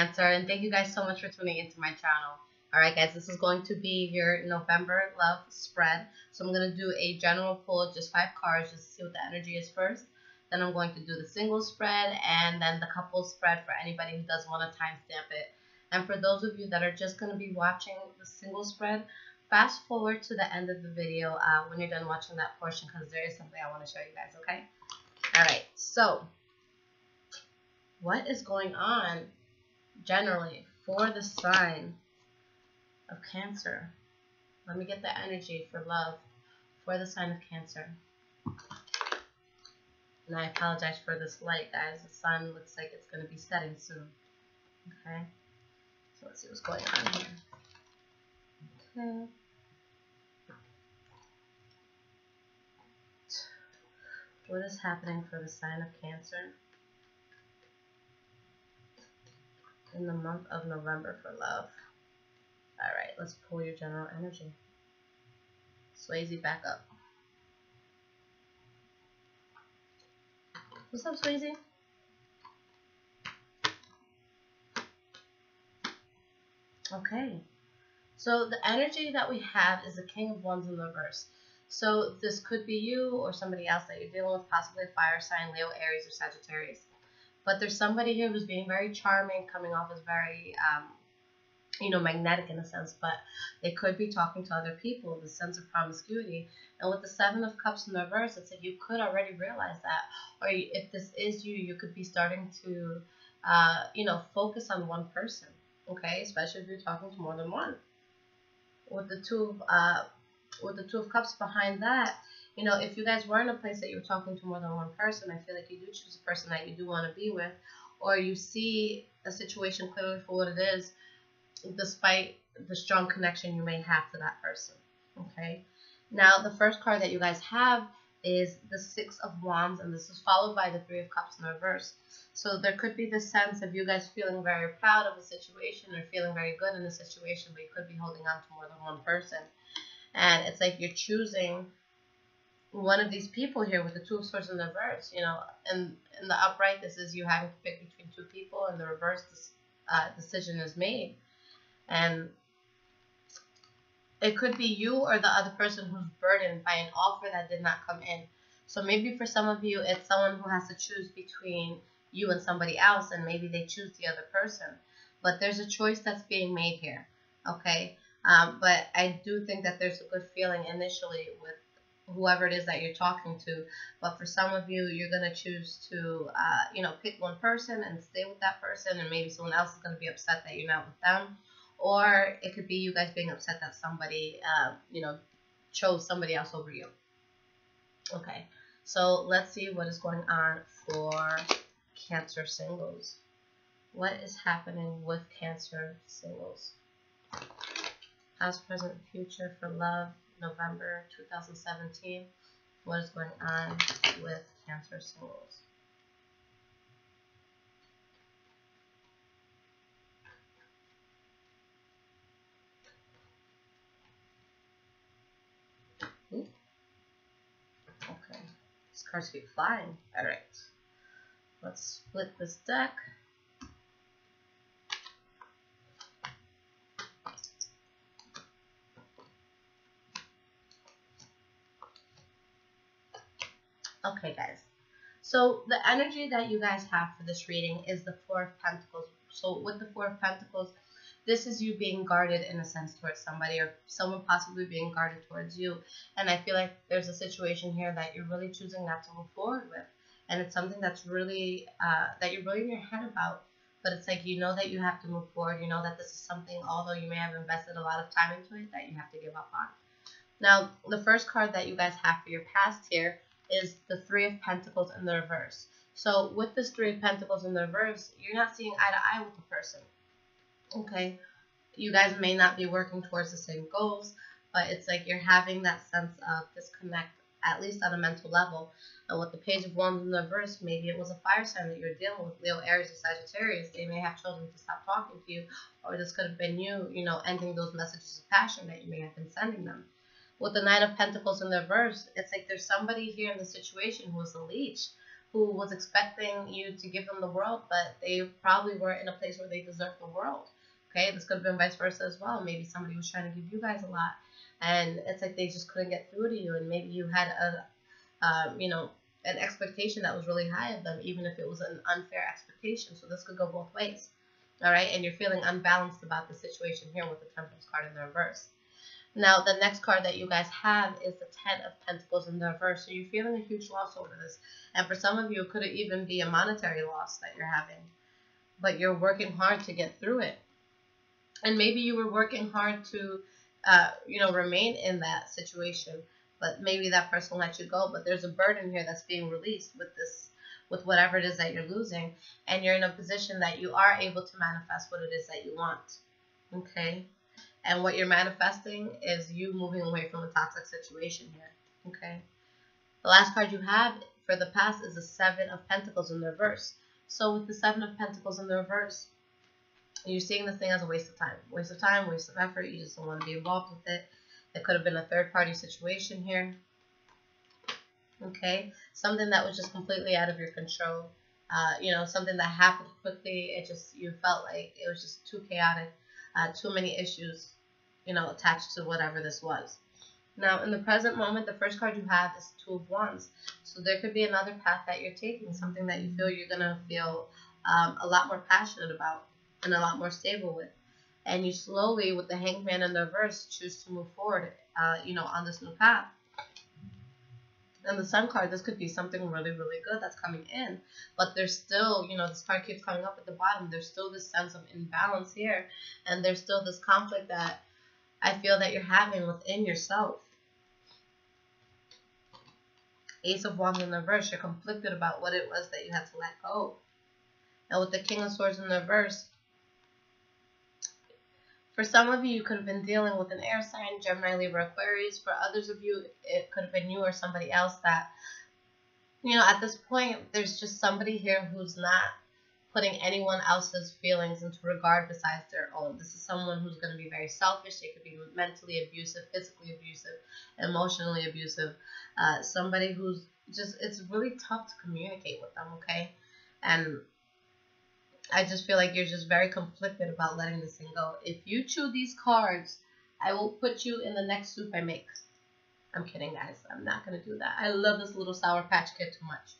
Cancer, and thank you guys so much for tuning into my channel. Alright guys, this is going to be your November love spread. So I'm going to do a general pull of just 5 cards just to see what the energy is first. Then I'm going to do the single spread and then the couple spread for anybody who does want to timestamp it. And for those of you that are just going to be watching the single spread, fast forward to the end of the video when you're done watching that portion, because there is something I want to show you guys, okay? Alright, so what is going on generally for the sign of Cancer? Let me get the energy for love for the sign of Cancer. And I apologize for this light, guys. The sun looks like it's going to be setting soon. Okay, so let's see what's going on here. Okay. What is happening for the sign of Cancer in the month of November for love? Alright, let's pull your general energy. Swayze, back up. What's up, Swayze? Okay. So the energy that we have is the King of Wands in the reverse. So this could be you or somebody else that you're dealing with, possibly a fire sign, Leo, Aries, or Sagittarius. But there's somebody here who's being very charming, coming off as very, magnetic in a sense, but they could be talking to other people, the sense of promiscuity. And with the Seven of Cups in the reverse, it's like you could already realize that. Or if this is you, you could be starting to, focus on one person, okay? Especially if you're talking to more than one. With the Two of Cups behind that, if you guys were in a place that you were talking to more than one person, I feel like you do choose a person that you do want to be with, or you see a situation clearly for what it is, despite the strong connection you may have to that person. Okay. Now, the first card that you guys have is the Six of Wands, and this is followed by the Three of Cups in reverse. So there could be this sense of you guys feeling very proud of a situation or feeling very good in a situation, but you could be holding on to more than one person. And it's like you're choosing one of these people here with the Two of Swords in the reverse, and in the upright, this is you having to pick between two people, and the reverse, this decision is made. And it could be you or the other person who's burdened by an offer that did not come in. So maybe for some of you, it's someone who has to choose between you and somebody else, and maybe they choose the other person. But there's a choice that's being made here, okay? But I do think that there's a good feeling initially with whoever it is that you're talking to. But for some of you, you're going to choose to, pick one person and stay with that person, and maybe someone else is going to be upset that you're not with them. Or it could be you guys being upset that somebody, chose somebody else over you. Okay, so let's see what is going on for Cancer singles. What is happening with Cancer singles? Past, present, future for love, November 2017. What is going on with Cancer singles? Ooh. Okay, these cards keep flying. Alright, let's split this deck. Okay, guys. So the energy that you guys have for this reading is the Four of Pentacles. So with the Four of Pentacles, this is you being guarded in a sense towards somebody, or someone possibly being guarded towards you. And I feel like there's a situation here that you're really choosing not to move forward with. And it's something that's really, that you're really in your head about. But it's like, you know that you have to move forward. You know that this is something, although you may have invested a lot of time into it, that you have to give up on. Now, the first card that you guys have for your past here is the Three of Pentacles in the reverse. So with this Three of Pentacles in the reverse, you're not seeing eye to eye with the person. Okay, you guys may not be working towards the same goals, but it's like you're having that sense of disconnect, at least on a mental level. And with the Page of Wands in the reverse, maybe it was a fire sign that you're dealing with, Leo, Aries, or Sagittarius. They may have chosen to stop talking to you, or this could have been you, ending those messages of passion that you may have been sending them. With the Nine of Pentacles in the reverse, it's like there's somebody here in the situation who is a leech, who was expecting you to give them the world, but they probably weren't in a place where they deserve the world. Okay, this could have been vice versa as well. Maybe somebody was trying to give you guys a lot, and it's like they just couldn't get through to you, and maybe you had an expectation that was really high of them, even if it was an unfair expectation. So this could go both ways. All right, and you're feeling unbalanced about the situation here with the Temperance card in the reverse. Now, the next card that you guys have is the Ten of Pentacles in the reverse. So you're feeling a huge loss over this. And for some of you, it could even be a monetary loss that you're having. But you're working hard to get through it. And maybe you were working hard to, remain in that situation. But maybe that person let you go. But there's a burden here that's being released with whatever it is that you're losing. And you're in a position that you are able to manifest what it is that you want. Okay? And what you're manifesting is you moving away from a toxic situation here. Okay? The last card you have for the past is the Seven of Pentacles in the reverse. So with the Seven of Pentacles in the reverse, you're seeing this thing as a waste of time. Waste of time, waste of effort. You just don't want to be involved with it. It could have been a third-party situation here. Okay? Something that was just completely out of your control. Something that happened quickly. You felt like it was just too chaotic. Too many issues, attached to whatever this was. Now, in the present moment, the first card you have is Two of Wands. So there could be another path that you're taking, something that you feel you're going to feel a lot more passionate about and a lot more stable with. And you slowly, with the Hangman in the reverse, choose to move forward, on this new path. And the Sun card, this could be something really, really good that's coming in. But there's still, this card keeps coming up at the bottom. There's still this sense of imbalance here. And there's still this conflict that I feel that you're having within yourself. Ace of Wands in the reverse, you're conflicted about what it was that you had to let go. And with the King of Swords in the reverse, for some of you, you could have been dealing with an air sign, Gemini, Libra, Aquarius. For others of you, it could have been you or somebody else that, at this point, there's just somebody here who's not putting anyone else's feelings into regard besides their own. This is someone who's going to be very selfish. They could be mentally abusive, physically abusive, emotionally abusive. Somebody who's it's really tough to communicate with them, okay? And I just feel like you're just very conflicted about letting this thing go. If you chew these cards, I will put you in the next soup I make. I'm kidding, guys. I'm not going to do that. I love this little Sour Patch Kid too much.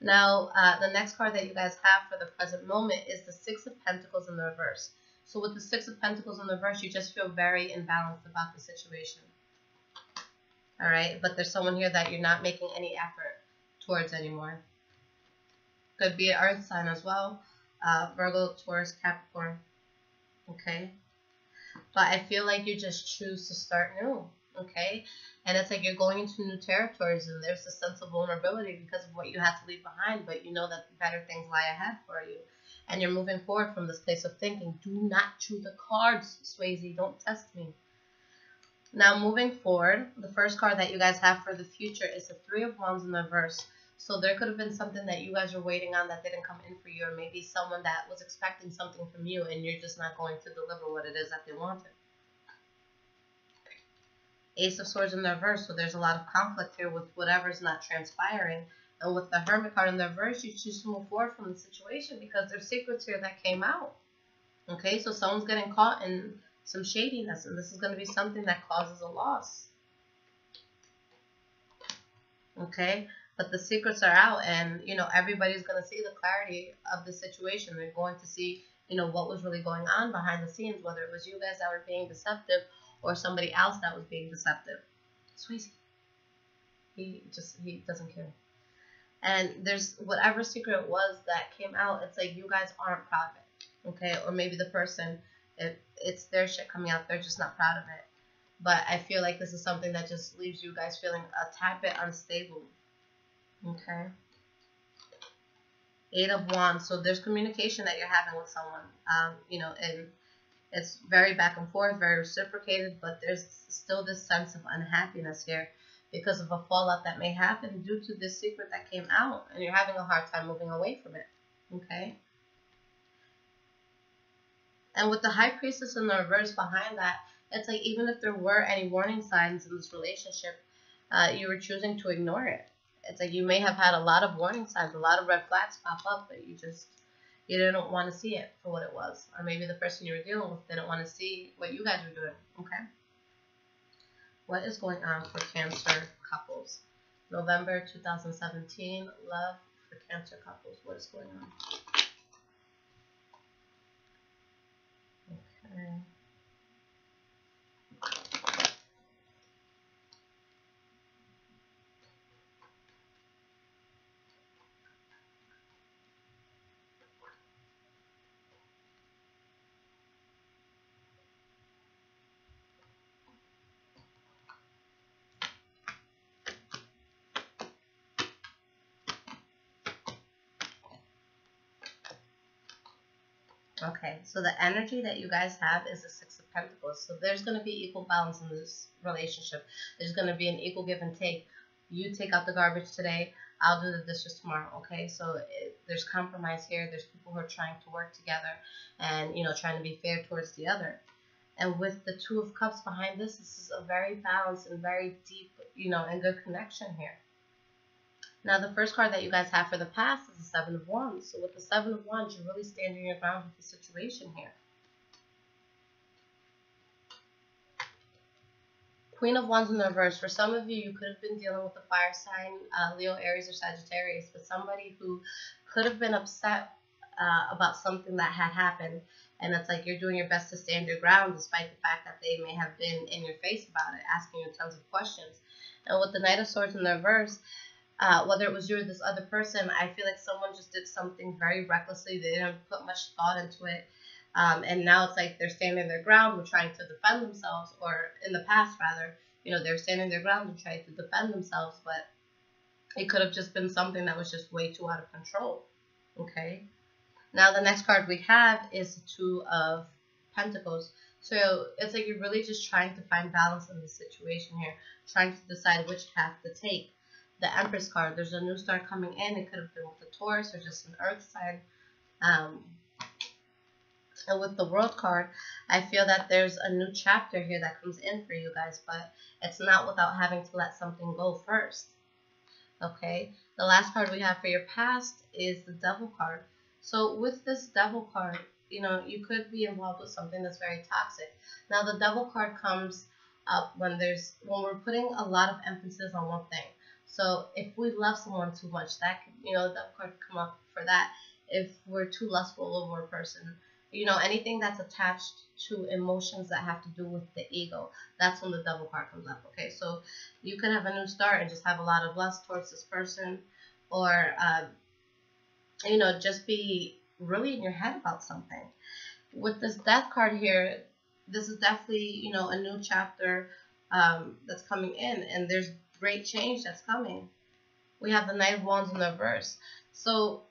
Now, the next card that you guys have for the present moment is the Six of Pentacles in the reverse. So with the Six of Pentacles in the reverse, you just feel very imbalanced about the situation. All right? But there's someone here that you're not making any effort towards anymore. Could be an earth sign as well. Virgo, Taurus, Capricorn. Okay? But I feel like you just choose to start new. Okay? And it's like you're going into new territories, and there's a sense of vulnerability because of what you had to leave behind, but you know that better things lie ahead for you. And you're moving forward from this place of thinking. Do not chew the cards, Swayze. Don't test me. Now, moving forward, the first card that you guys have for the future is the Three of Wands in the reverse. So there could have been something that you guys were waiting on that didn't come in for you, or maybe someone that was expecting something from you and you're just not going to deliver what it is that they wanted. Ace of Swords in the reverse, so there's a lot of conflict here with whatever's not transpiring. And with the Hermit card in the reverse, you choose to move forward from the situation because there's secrets here that came out. Okay, so someone's getting caught in some shadiness, and this is going to be something that causes a loss. Okay, but the secrets are out, and, everybody's going to see the clarity of the situation. They're going to see, what was really going on behind the scenes, whether it was you guys that were being deceptive or somebody else that was being deceptive. Swayze. He doesn't care. And there's whatever secret it was that came out, it's like you guys aren't proud of it. Okay? Or maybe the person, it's their shit coming out, they're just not proud of it. But I feel like this is something that just leaves you guys feeling a tad bit unstable. Okay? Eight of Wands. So there's communication that you're having with someone. And it's very back and forth, very reciprocated, but there's still this sense of unhappiness here because of a fallout that may happen due to this secret that came out, and you're having a hard time moving away from it. Okay? And with the High Priestess in the reverse behind that, it's like even if there were any warning signs in this relationship, you were choosing to ignore it. It's like you may have had a lot of warning signs, a lot of red flags pop up, but you didn't want to see it for what it was. Or maybe the person you were dealing with didn't want to see what you guys were doing. Okay. What is going on for Cancer couples? November 2017, love for Cancer couples. What is going on? Okay. Okay, so the energy that you guys have is the Six of Pentacles. So there's going to be equal balance in this relationship. There's going to be an equal give and take. You take out the garbage today, I'll do the dishes tomorrow, okay? So there's compromise here. There's people who are trying to work together and, you know, trying to be fair towards the other. And with the Two of Cups behind this is a very balanced and very deep, you know, and good connection here. Now, the first card that you guys have for the past is the Seven of Wands. So with the Seven of Wands, you're really standing your ground with the situation here. Queen of Wands in the reverse. For some of you, you could have been dealing with a fire sign, Leo, Aries, or Sagittarius, but somebody who could have been upset about something that had happened. And it's like you're doing your best to stand your ground despite the fact that they may have been in your face about it, asking you tons of questions. And with the Knight of Swords in the reverse, whether it was you or this other person, I feel like someone just did something very recklessly. They didn't put much thought into it. And now it's like they're standing their ground, they're trying to defend themselves, or in the past, rather, you know, they're standing their ground and trying to defend themselves, but it could have just been something that was just way too out of control. Okay? Now, the next card we have is the Two of Pentacles. So it's like you're really just trying to find balance in the situation here, trying to decide which path to take. The Empress card, there's a new start coming in. It could have been with the Taurus or just an Earth sign. And with the World card, I feel that there's a new chapter here that comes in for you guys, but it's not without having to let something go first. Okay? The last card we have for your past is the Devil card. So with this Devil card, you know, you could be involved with something that's very toxic. Now, the Devil card comes up when we're putting a lot of emphasis on one thing. So if we love someone too much, that could, you know, the Devil card could come up for that. If we're too lustful over a person, you know, anything that's attached to emotions that have to do with the ego, that's when the Devil card comes up, okay? So you can have a new start and just have a lot of lust towards this person, or, you know, just be really in your head about something. With this Death card here, this is definitely, you know, a new chapter that's coming in, and there's great change that's coming. We have the Knight of Wands in the reverse. So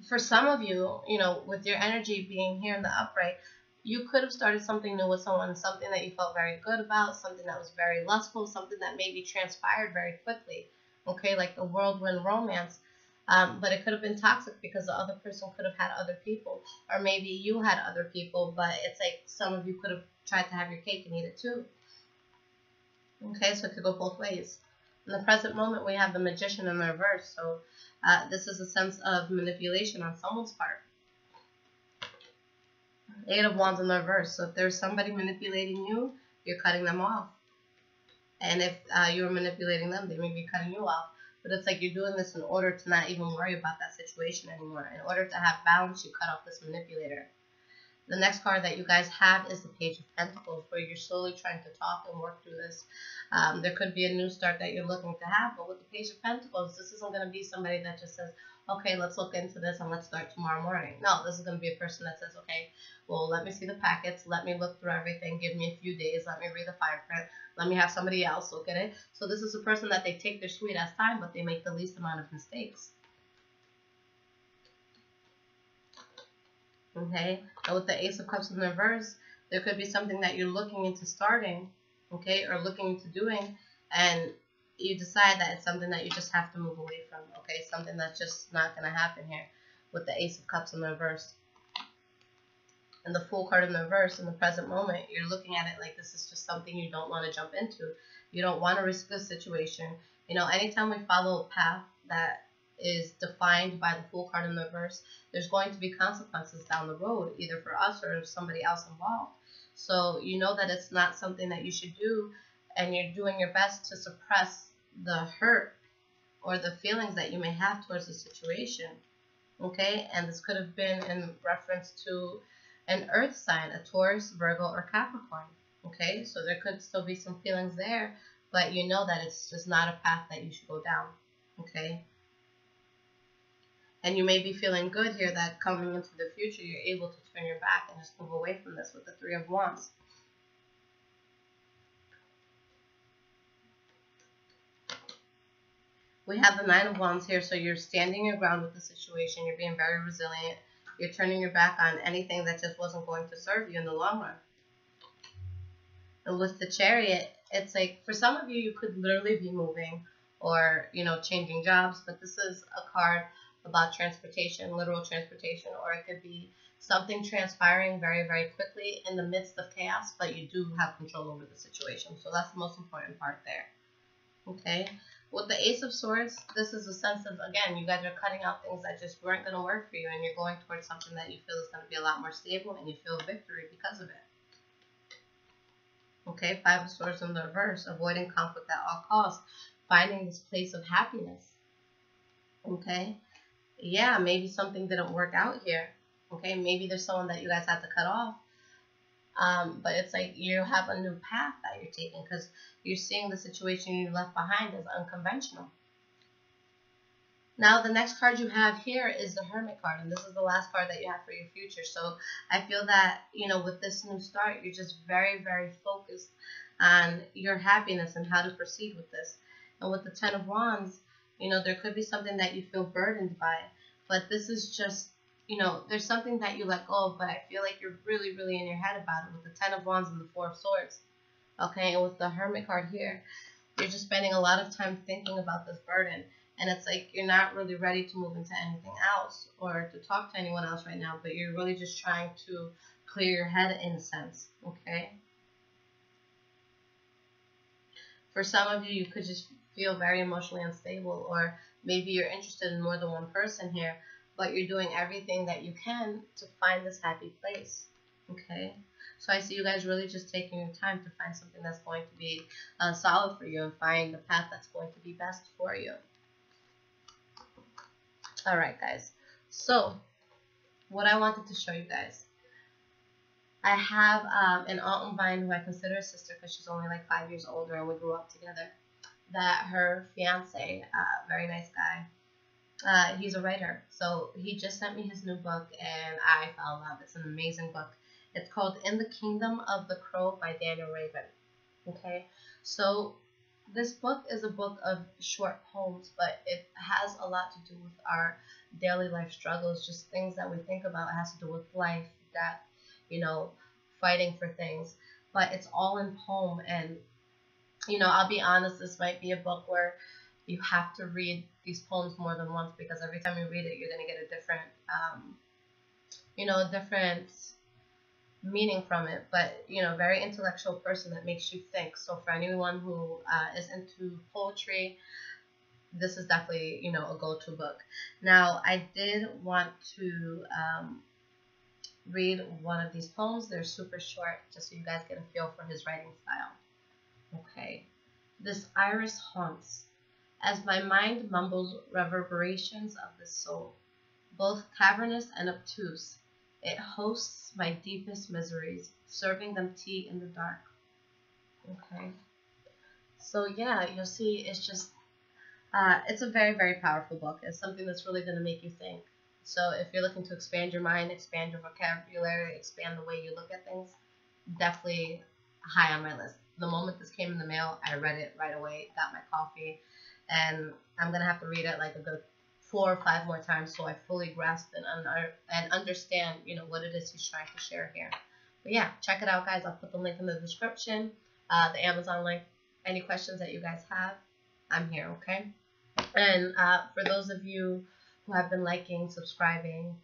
for some of you, you know, with your energy being here in the upright, you could have started something new with someone, something that you felt very good about, something that was very lustful, something that maybe transpired very quickly, okay, like the whirlwind romance. But it could have been toxic because the other person could have had other people, or maybe you had other people, but it's like some of you could have tried to have your cake and eat it too. Okay, so it could go both ways. In the present moment, we have the Magician in the reverse, so this is a sense of manipulation on someone's part. Eight of Wands in the reverse, so if there's somebody manipulating you, you're cutting them off. And if you're manipulating them, they may be cutting you off. But it's like you're doing this in order to not even worry about that situation anymore. In order to have balance, you cut off this manipulator. The next card that you guys have is the Page of Pentacles, where you're slowly trying to talk and work through this. There could be a new start that you're looking to have, but with the Page of Pentacles, this isn't going to be somebody that just says, okay, let's look into this and let's start tomorrow morning. No, this is going to be a person that says, okay, well, let me see the packets, let me look through everything, give me a few days, let me read the fine print, let me have somebody else look at it. So this is a person that they take their sweet ass time, but they make the least amount of mistakes. Okay, and with the Ace of Cups in the reverse, there could be something that you're looking into starting, okay, or looking into doing, and you decide that it's something that you just have to move away from, okay, something that's just not going to happen here with the Ace of Cups in the reverse. And the Fool card in the reverse, in the present moment, you're looking at it like this is just something you don't want to jump into. You don't want to risk the situation. You know, anytime we follow a path that is defined by the Fool card in the reverse, there's going to be consequences down the road, either for us or somebody else involved. So you know that it's not something that you should do, and you're doing your best to suppress the hurt or the feelings that you may have towards the situation. Okay, and this could have been in reference to an earth sign, a Taurus, Virgo, or Capricorn. Okay, so there could still be some feelings there, but you know that it's just not a path that you should go down. Okay, and you may be feeling good here that coming into the future, you're able to turn your back and just move away from this with the Three of Wands. We have the Nine of Wands here, so you're standing your ground with the situation. You're being very resilient. You're turning your back on anything that just wasn't going to serve you in the long run. And with the Chariot, it's like, for some of you, you could literally be moving or, you know, changing jobs, but this is a card about transportation, literal transportation, or it could be something transpiring very, very quickly in the midst of chaos, but you do have control over the situation. So that's the most important part there. Okay? With the Ace of Swords, this is a sense of, again, you guys are cutting out things that just weren't going to work for you, and you're going towards something that you feel is going to be a lot more stable, and you feel victory because of it. Okay, Five of Swords in the reverse, avoiding conflict at all costs, finding this place of happiness. Okay, yeah, maybe something didn't work out here. Okay, maybe there's someone that you guys had to cut off. But it's like you have a new path that you're taking because you're seeing the situation you left behind as unconventional. Now, the next card you have here is the Hermit card, and this is the last card that you have for your future. So I feel that, you know, with this new start, you're just very, very focused on your happiness and how to proceed with this. And with the Ten of Wands, you know, there could be something that you feel burdened by, but this is just, you know, there's something that you let go of, but I feel like you're really, really in your head about it with the Ten of Wands and the Four of Swords. Okay, and with the Hermit card here, you're just spending a lot of time thinking about this burden. And it's like you're not really ready to move into anything else or to talk to anyone else right now, but you're really just trying to clear your head in a sense, okay? For some of you, you could just feel very emotionally unstable, or maybe you're interested in more than one person here, but you're doing everything that you can to find this happy place, okay? So I see you guys really just taking your time to find something that's going to be solid for you and find the path that's going to be best for you. All right, guys. So what I wanted to show you guys, I have an aunt of mine who I consider a sister because she's only like 5 years older and we grew up together, that her fiance, very nice guy, he's a writer. So he just sent me his new book and I fell in love. It's an amazing book. It's called In the Kingdom of the Crow by Daniel Raven. Okay, so this book is a book of short poems, but it has a lot to do with our daily life struggles, just things that we think about. It has to do with life, death, you know, fighting for things. But it's all in poem, and, you know, I'll be honest, this might be a book where you have to read these poems more than once, because every time you read it, you're going to get a different, you know, a different meaning from it, but, you know, very intellectual person that makes you think. So for anyone who is into poetry, this is definitely, you know, a go-to book. Now, I did want to read one of these poems. They're super short, just so you guys get a feel for his writing style. Okay. This iris haunts, as my mind mumbles reverberations of the soul, both cavernous and obtuse. It hosts my deepest miseries, serving them tea in the dark. Okay. So yeah, you'll see it's just, it's a very, very powerful book. It's something that's really going to make you think. So if you're looking to expand your mind, expand your vocabulary, expand the way you look at things, definitely high on my list. The moment this came in the mail, I read it right away, got my coffee, and I'm going to have to read it like a good 4 or 5 more times so I fully grasp and understand, you know, what it is he's trying to share here. But yeah, check it out, guys. I'll put the link in the description, the Amazon link. Any questions that you guys have, I'm here, okay? And for those of you who have been liking, subscribing,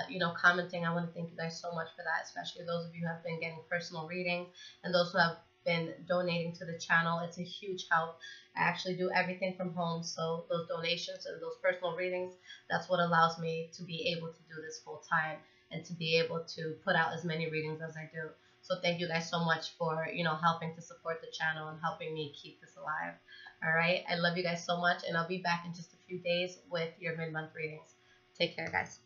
you know, commenting, I want to thank you guys so much for that, especially those of you who have been getting personal readings and those who have been donating to the channel. It's a huge help. I actually do everything from home, so those donations and those personal readings, that's what allows me to be able to do this full time and to be able to put out as many readings as I do. So thank you guys so much for, helping to support the channel and helping me keep this alive. All right. I love you guys so much, and I'll be back in just a few days with your mid-month readings. Take care, guys.